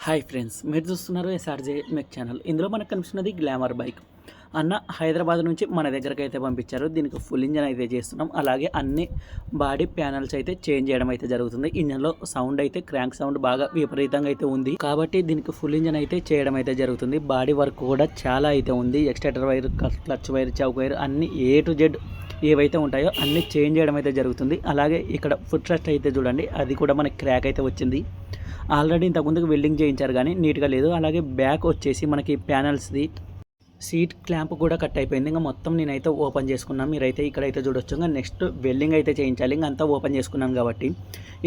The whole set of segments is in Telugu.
హాయ్ ఫ్రెండ్స్, మీరు చూస్తున్నారు ఎస్ఆర్జే మెక్ ఛానల్. ఇందులో మనకు కనిపిస్తున్నది గ్లామర్ బైక్. అన్న హైదరాబాద్ నుంచి మన దగ్గరకు అయితే పంపించారు. దీనికి ఫుల్ ఇంజన్ అయితే చేస్తున్నాం. అలాగే అన్ని బాడీ ప్యానల్స్ అయితే చేంజ్ చేయడం అయితే జరుగుతుంది. ఇంజన్లో సౌండ్ అయితే క్రాంక్ సౌండ్ బాగా విపరీతంగా అయితే ఉంది కాబట్టి దీనికి ఫుల్ ఇంజన్ అయితే చేయడం అయితే జరుగుతుంది. బాడీ వర్క్ కూడా చాలా అయితే ఉంది. Accelerator wire, clutch wire, choke wire అన్ని A to Z ఏవైతే ఉంటాయో అన్ని చేంజ్ చేయడం అయితే జరుగుతుంది. అలాగే ఇక్కడ ఫుట్ రెస్ట్ అయితే చూడండి, అది కూడా మనకి క్రాక్ అయితే వచ్చింది. ఆల్రెడీ ఇంతకుముందుకు వెల్డింగ్ చేయించారు కానీ నీట్గా లేదు. అలాగే బ్యాక్ వచ్చేసి మనకి ప్యానల్స్ది సీట్ క్లాంప్ కూడా కట్ అయిపోయింది. ఇంకా మొత్తం నేనైతే ఓపెన్ చేసుకున్నాను. మీరైతే ఇక్కడైతే చూడొచ్చు. ఇంకా నెక్స్ట్ వెల్డింగ్ అయితే చేయించాలి. ఇంకా అంతా ఓపెన్ చేసుకున్నాను కాబట్టి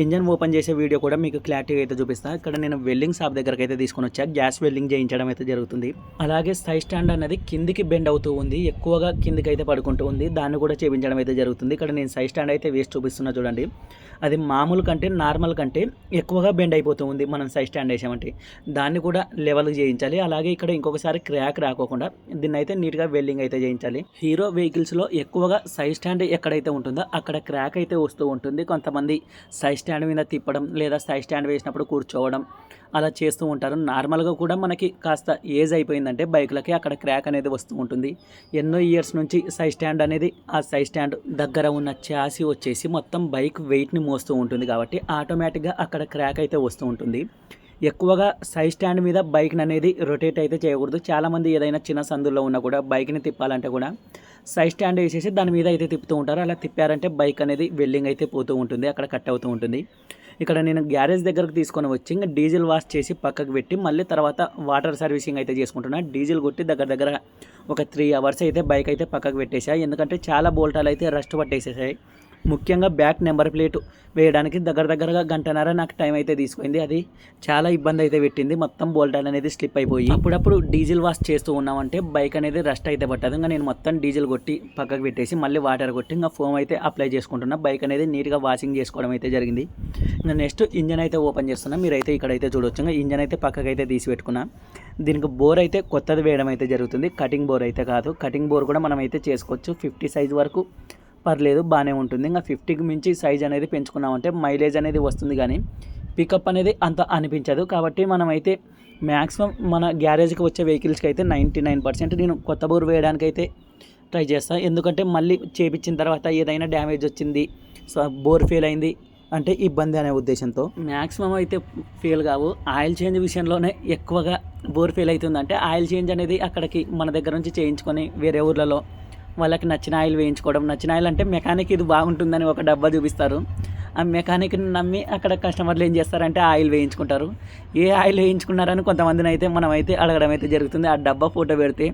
ఇంజన్ ఓపెన్ చేసే వీడియో కూడా మీకు క్లారిటీగా అయితే చూపిస్తాను. ఇక్కడ నేను వెల్డింగ్ షాప్ దగ్గరికి అయితే తీసుకొని వచ్చా. గ్యాస్ వెల్డింగ్ చేయించడం అయితే జరుగుతుంది. అలాగే సైడ్ స్టాండ్ అనేది కిందికి బెండ్ అవుతూ ఉంది, ఎక్కువగా కిందికి అయితే పడుకుంటూ ఉంది. దాన్ని కూడా చేయించడం అయితే జరుగుతుంది. ఇక్కడ నేను సైడ్ స్టాండ్ అయితే వేసి చూపిస్తున్నా చూడండి. అది మామూలు కంటే నార్మల్ కంటే ఎక్కువగా బెండ్ అయిపోతూ ఉంది మనం సైడ్ స్టాండ్ వేసామంటే. దాన్ని కూడా లెవెల్ చేయించాలి. అలాగే ఇక్కడ ఇంకొకసారి క్రాక్ రాకోకుండా దీన్ని అయితే నీట్గా వెల్డింగ్ అయితే చేయించాలి. హీరో వెహికల్స్లో ఎక్కువగా సైడ్ స్టాండ్ ఎక్కడైతే ఉంటుందో అక్కడ క్రాక్ అయితే వస్తూ ఉంటుంది. కొంతమంది సైడ్ స్టాండ్ మీద తిప్పడం లేదా సైడ్ స్టాండ్ వేసినప్పుడు కూర్చోవడం అలా చేస్తూ ఉంటారు. నార్మల్గా కూడా మనకి కాస్త ఏజ్ అయిపోయిందంటే బైకులకి అక్కడ క్రాక్ అనేది వస్తూ ఉంటుంది. ఎన్నో ఇయర్స్ నుంచి సైడ్ స్టాండ్ అనేది ఆ సైడ్ స్టాండ్ దగ్గర ఉన్న చాసి వచ్చేసి మొత్తం బైక్ వెయిట్ని మోస్తూ ఉంటుంది కాబట్టి ఆటోమేటిక్గా అక్కడ క్రాక్ అయితే వస్తూ ఉంటుంది. ఎక్కువగా సైడ్ స్టాండ్ మీద బైక్ని అనేది రొటేట్ అయితే చేయకూడదు. చాలామంది ఏదైనా చిన్న సందుల్లో ఉన్నా కూడా బైక్ని తిప్పాలంటే కూడా సైడ్ స్టాండ్ వేసేసి దాని మీద అయితే తిప్పుతూ ఉంటారు. అలా తిప్పారంటే బైక్ అనేది వెల్డింగ్ అయితే పోతూ ఉంటుంది, అక్కడ కట్ అవుతూ ఉంటుంది. ఇక్కడ నేను గ్యారేజ్ దగ్గరకు తీసుకొని వచ్చి ఇంకా డీజిల్ వాష్ చేసి పక్కకు పెట్టి మళ్ళీ తర్వాత వాటర్ సర్వీసింగ్ అయితే చేసుకుంటున్నా. డీజిల్ కొట్టి దగ్గర ఒక 3 hours అయితే బైక్ అయితే పక్కకు పెట్టేసా. ఎందుకంటే చాలా బోల్టాలు అయితే రస్ట్ పట్టేసేసాయి. ముఖ్యంగా బ్యాక్ నెంబర్ ప్లేట్ వేయడానికి దగ్గరగా గంటన్నర నాకు టైం అయితే తీసుకుంది. అది చాలా ఇబ్బంది అయితే పెట్టింది. మొత్తం బోల్టాలు అనేది స్లిప్ అయిపోయి అప్పుడప్పుడు డీజిల్ వాష్ చేస్తూ ఉన్నామంటే బైక్ అనేది రస్ట్ అయితే పట్టదు. ఇంకా నేను మొత్తం డీజిల్ కొట్టి పక్కకు పెట్టేసి మళ్ళీ వాటర్ కొట్టి ఇంకా ఫోమ్ అయితే అప్లై చేసుకుంటున్నా. బైక్ అనేది నీట్గా వాషింగ్ చేసుకోవడం అయితే జరిగింది. ఇంకా నెక్స్ట్ ఇంజన్ అయితే ఓపెన్ చేస్తున్నా. మీరైతే ఇక్కడైతే చూడవచ్చు. ఇంకా ఇంజన్ అయితే పక్కకు అయితే తీసి పెట్టుకున్నా. దీనికి బోర్ అయితే కొత్తది వేయడం అయితే జరుగుతుంది. కటింగ్ బోర్ అయితే కాదు. కటింగ్ బోర్ కూడా మనం అయితే చేసుకోవచ్చు. 50 సైజ్ వరకు పర్లేదు, బాగానే ఉంటుంది. ఇంకా 50కి మించి సైజ్ అనేది పెంచుకున్నామంటే మైలేజ్ అనేది వస్తుంది కానీ పికప్ అనేది అంత అనిపించదు. కాబట్టి మనమైతే మ్యాక్సిమం మన గ్యారేజ్కి వచ్చే వెహికల్స్కి అయితే 99% నేను కొత్త బోర్ వేయడానికి అయితే ట్రై చేస్తాను. ఎందుకంటే మళ్ళీ చేపించిన తర్వాత ఏదైనా డ్యామేజ్ వచ్చింది, బోర్ ఫెయిల్ అయింది అంటే ఇబ్బంది అనే ఉద్దేశంతో మ్యాక్సిమం అయితే ఫెయిల్ కావు. ఆయిల్ చేంజ్ విషయంలోనే ఎక్కువగా బోర్ ఫెయిల్ అవుతుందంటే ఆయిల్ చేంజ్ అనేది అక్కడికి మన దగ్గర నుంచి చేయించుకొని వేరే ఊర్లలో వాళ్ళకి నచ్చిన ఆయిల్ వేయించుకోవడం. నచ్చిన ఆయిల్ అంటే మెకానిక్ ఇది బాగుంటుందని ఒక డబ్బా చూపిస్తారు. ఆ మెకానిక్ని నమ్మి అక్కడ కస్టమర్లు ఏం చేస్తారంటే ఆయిల్ వేయించుకుంటారు. ఏ ఆయిల్ వేయించుకున్నారని కొంతమందిని అయితే మనం అయితే అడగడం అయితే జరుగుతుంది. ఆ డబ్బా ఫోటో పెడితే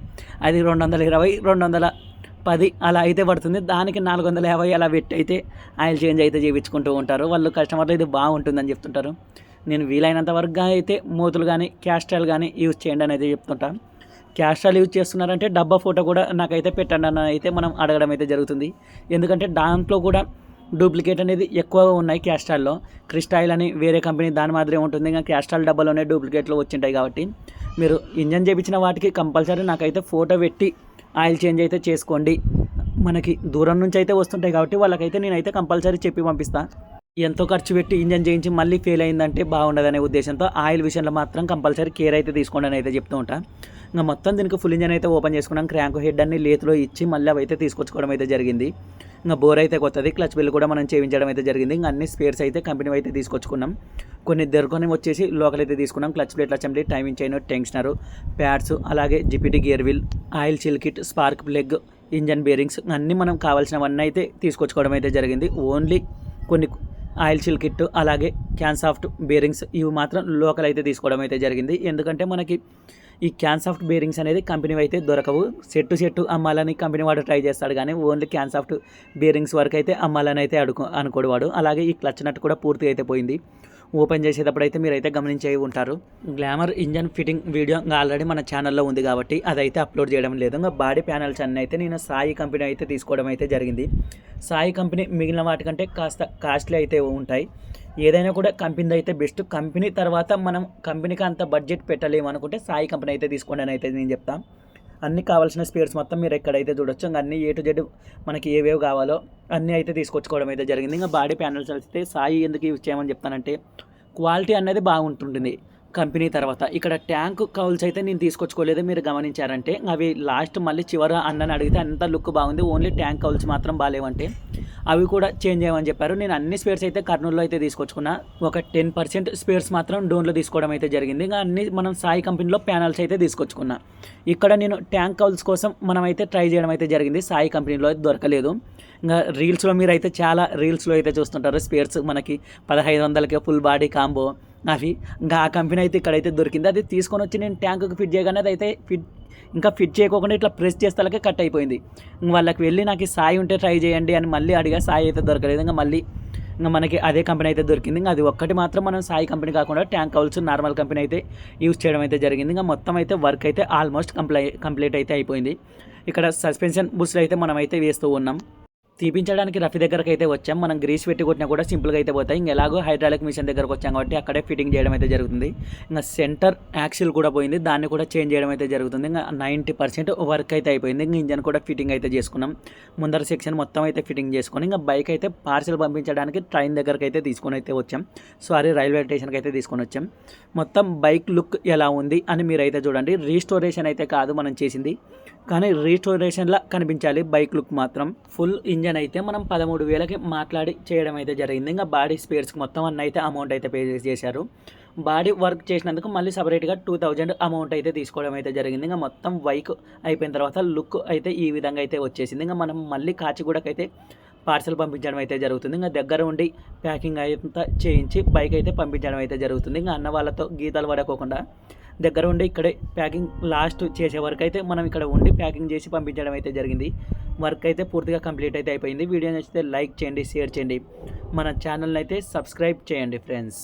అది 220, 210 అలా అయితే పడుతుంది. దానికి 450 అలా పెట్టి అయితే ఆయిల్ చేంజ్ అయితే చేయించుకుంటూ ఉంటారు వాళ్ళు. కస్టమర్లు ఇది బాగుంటుందని చెప్తుంటారు. నేను వీలైనంత వరకు అయితే మూతులు కానీ క్యాస్ట్రాల్ కానీ యూజ్ చేయండి అని అయితే చెప్తుంటాను. క్యాస్ట్రాల్ యూజ్ చేస్తున్నారంటే డబ్బా ఫోటో కూడా నాకైతే పెట్టండి అని అయితే మనం అడగడం అయితే జరుగుతుంది. ఎందుకంటే దాంట్లో కూడా డూప్లికేట్ అనేది ఎక్కువగా ఉన్నాయి. క్యాస్ట్రాల్లో క్రిస్టాయిల్ అని వేరే కంపెనీ దాని మాదిరే ఉంటుంది. ఇంకా క్యాస్ట్రాల్ డబ్బాలోనే డూప్లికేట్లు వచ్చింటాయి కాబట్టి మీరు ఇంజన్ చేయించిన వాటికి కంపల్సరీ నాకైతే ఫోటో పెట్టి ఆయిల్ చేంజ్ అయితే చేసుకోండి. మనకి దూరం నుంచి అయితే వస్తుంటాయి కాబట్టి వాళ్ళకైతే నేనైతే కంపల్సరీ చెప్పి పంపిస్తాను. ఎంతో ఖర్చు పెట్టి ఇంజన్ చేయించి మళ్ళీ ఫెయిల్ అయిందంటే బాగుండదనే ఉద్దేశంతో ఆయిల్ విషయంలో మాత్రం కంపల్సరీ కేర్ అయితే తీసుకోండి అని అయితే చెప్తూ ఉంటాను. ఇంకా మొత్తం దీనికి ఫుల్ ఇంజన్ అయితే ఓపెన్ చేసుకున్నాం. క్రాంక్ హెడ్ అన్ని లేతులో ఇచ్చి మళ్ళీ అవి అయితే తీసుకొచ్చుకోవడం అయితే జరిగింది. ఇంకా బోర్ అయితే కొత్తది, క్లచ్ బిల్ కూడా మనం చేయించడం అయితే జరిగింది. ఇంకా అన్ని స్పేర్స్ అయితే కంపెనీ అయితే తీసుకొచ్చుకున్నాం. కొన్ని దొరకొని వచ్చేసి లోకల్ అయితే తీసుకున్నాం. Clutch plate, assembly, timing chain, tensioner, pads, అలాగే GPT gear wheel, oil seal kit, spark plug, engine bearings అన్నీ మనం కావాల్సినవన్నీ అయితే తీసుకొచ్చుకోవడం అయితే జరిగింది. ఓన్లీ కొన్ని ఆయిల్ చిల్ కిట్ అలాగే క్యాన్సాఫ్ట్ బేరింగ్స్ ఇవి మాత్రం లోకల్ అయితే తీసుకోవడం అయితే జరిగింది. ఎందుకంటే మనకి ఈ క్యాన్సాఫ్ట్ బేరింగ్స్ అనేది కంపెనీ అయితే దొరకవు. సెట్టు అమ్మాలని కంపెనీ వాడు ట్రై చేస్తాడు కానీ ఓన్లీ క్యాన్సాఫ్ట్ బేరింగ్స్ వరకు అయితే అమ్మాలని అయితే అనుకోడు వాడు. అలాగే ఈ క్లచ్ నట్ కూడా పూర్తి అయితే పోయింది. ఓపెన్ చేసేటప్పుడు అయితే మీరైతే గమనించే ఉంటారు. Glamour engine fitting video already మన ఛానల్లో ఉంది కాబట్టి అదైతే అప్లోడ్ చేయడం లేదు. ఇంకా బాడీ ప్యానల్స్ అన్నీ అయితే నేను సాయి కంపెనీ అయితే తీసుకోవడం అయితే జరిగింది. సాయి కంపెనీ మిగిలిన వాటికంటే కాస్త కాస్ట్లీ అయితే ఉంటాయి. ఏదైనా కూడా కంపెనీ అయితే బెస్ట్. కంపెనీ తర్వాత మనం కంపెనీకి అంత బడ్జెట్ పెట్టలేము అనుకుంటే సాయి కంపెనీ అయితే తీసుకోండి అని అయితే నేను చెప్తాను. అన్నీ కావాల్సిన స్పేర్స్ మొత్తం మీరు ఎక్కడైతే చూడొచ్చు. ఇంకా అన్నీ A to Z మనకి ఏవేవి కావాలో అన్నీ అయితే తీసుకొచ్చుకోవడం అయితే జరిగింది. ఇంకా బాడీ ప్యానల్స్ అయితే సాయి ఎందుకు యూజ్ చేయమని చెప్తానంటే క్వాలిటీ అనేది బాగుంటుంటుంది. కంపెనీ తర్వాత ఇక్కడ ట్యాంక్ కౌల్స్ అయితే నేను తీసుకొచ్చుకోలేదు. మీరు గమనించారంటే అవి లాస్ట్ మళ్ళీ చివర అన్నని అడిగితే అంత లుక్ బాగుంది, ఓన్లీ ట్యాంక్ కౌల్స్ మాత్రం బాగాలేవంటే అవి కూడా చేంజ్ చేయమని చెప్పారు. నేను అన్ని స్పేర్స్ అయితే కర్నూలులో అయితే తీసుకొచ్చుకున్నా. ఒక 10% స్పేర్స్ మాత్రం డోన్లో తీసుకోవడం అయితే జరిగింది. ఇంకా అన్ని మనం సాయి కంపెనీలో ప్యానల్స్ అయితే తీసుకొచ్చుకున్నా. ఇక్కడ నేను ట్యాంక్ కౌల్స్ కోసం మనం అయితే ట్రై చేయడం అయితే జరిగింది. సాయి కంపెనీలో అయితే దొరకలేదు. ఇంకా రీల్స్లో మీరు అయితే చాలా రీల్స్లో అయితే చూస్తుంటారు స్పేర్స్ మనకి 1500కే ఫుల్ బాడీ కాంబో అవి. ఇంకా ఆ కంపెనీ అయితే ఇక్కడైతే దొరికింది. అది తీసుకొని వచ్చి నేను ట్యాంకుకి ఫిట్ చేయగానే అది అయితే ఫిట్ చేయకోకుండా ఇట్లా ప్రెస్ చేస్తాలకే కట్ అయిపోయింది. వాళ్ళకి వెళ్ళి నాకు సాయి ఉంటే ట్రై చేయండి అని మళ్ళీ అడిగా, సాయి అయితే దొరకలేదు. ఇంకా మనకి అదే కంపెనీ అయితే దొరికింది. ఇంకా అది ఒక్కటి మాత్రం మనం సాయి కంపెనీ కాకుండా ట్యాంక్ కౌల్స్ నార్మల్ కంపెనీ అయితే యూజ్ చేయడం అయితే జరిగింది. ఇంకా మొత్తం అయితే వర్క్ అయితే ఆల్మోస్ట్ కంప్లీట్ అయితే అయిపోయింది. ఇక్కడ సస్పెన్షన్ బూస్ట్లు అయితే మనం అయితే వేస్తూ ఉన్నాం. తీపించడానికి రఫీ దగ్గరకు అయితే వచ్చాం. మనం గ్రీస్ పెట్టి కొట్టినా కూడా సింపుల్గా అయితే పోతాయి. ఇంక ఎలాగో హైడ్రాలిక్ మిషన్ దగ్గరకు వచ్చాం కాబట్టి అక్కడే ఫిట్టింగ్ చేయడం అయితే జరుగుతుంది. ఇంకా సెంటర్ యాక్సిల్ కూడా పోయింది, దాన్ని కూడా చేంజ్ చేయడం అయితే జరుగుతుంది. ఇంకా 90% వర్క్ అయితే అయిపోయింది. ఇంకా ఇంజన్ కూడా ఫిట్టింగ్ అయితే చేసుకున్నాం. ముందర సెక్షన్ మొత్తం అయితే ఫిట్టింగ్ చేసుకొని ఇంకా బైక్ అయితే పార్సల్ పంపించడానికి ట్రైన్ దగ్గరకు అయితే తీసుకొని అయితే వచ్చాం. రైల్వే స్టేషన్కి అయితే తీసుకొని వచ్చాం. మొత్తం బైక్ లుక్ ఎలా ఉంది అని మీరైతే చూడండి. రీస్టోరేషన్ అయితే కాదు మనం చేసింది, కానీ రీస్టోరేషన్లా కనిపించాలి బైక్ లుక్ మాత్రం. ఫుల్ ఇంజన్ అయితే మనం 13,000కి మాట్లాడి చేయడం అయితే జరిగింది. ఇంకా బాడీ స్పేర్స్కి మొత్తం అన్న అయితే అమౌంట్ అయితే పే చేశారు. బాడీ వర్క్ చేసినందుకు మళ్ళీ సపరేట్గా 2000 అమౌంట్ అయితే తీసుకోవడం అయితే జరిగింది. ఇంకా మొత్తం బైక్ అయిపోయిన తర్వాత లుక్ అయితే ఈ విధంగా అయితే వచ్చేసింది. ఇంకా మనం మళ్ళీ కాచిగూడకైతే పార్సల్ పంపించడం అయితే జరుగుతుంది. ఇంకా దగ్గర ఉండి ప్యాకింగ్ అయితే చేయించి బైక్ అయితే పంపించడం అయితే జరుగుతుంది. ఇంకా అన్న వాళ్ళతో గీతాలు పడకోకుండా దగ్గర ఉండి ఇక్కడే ప్యాకింగ్ లాస్ట్ చేసే వరకు అయితే మనం ఇక్కడ ఉండి ప్యాకింగ్ చేసి పంపించడం అయితే జరిగింది. వర్క్ అయితే పూర్తిగా కంప్లీట్ అయితే అయిపోయింది. వీడియో నచ్చితే లైక్ చేయండి, షేర్ చేయండి, మన ఛానల్ని అయితే సబ్స్క్రైబ్ చేయండి ఫ్రెండ్స్.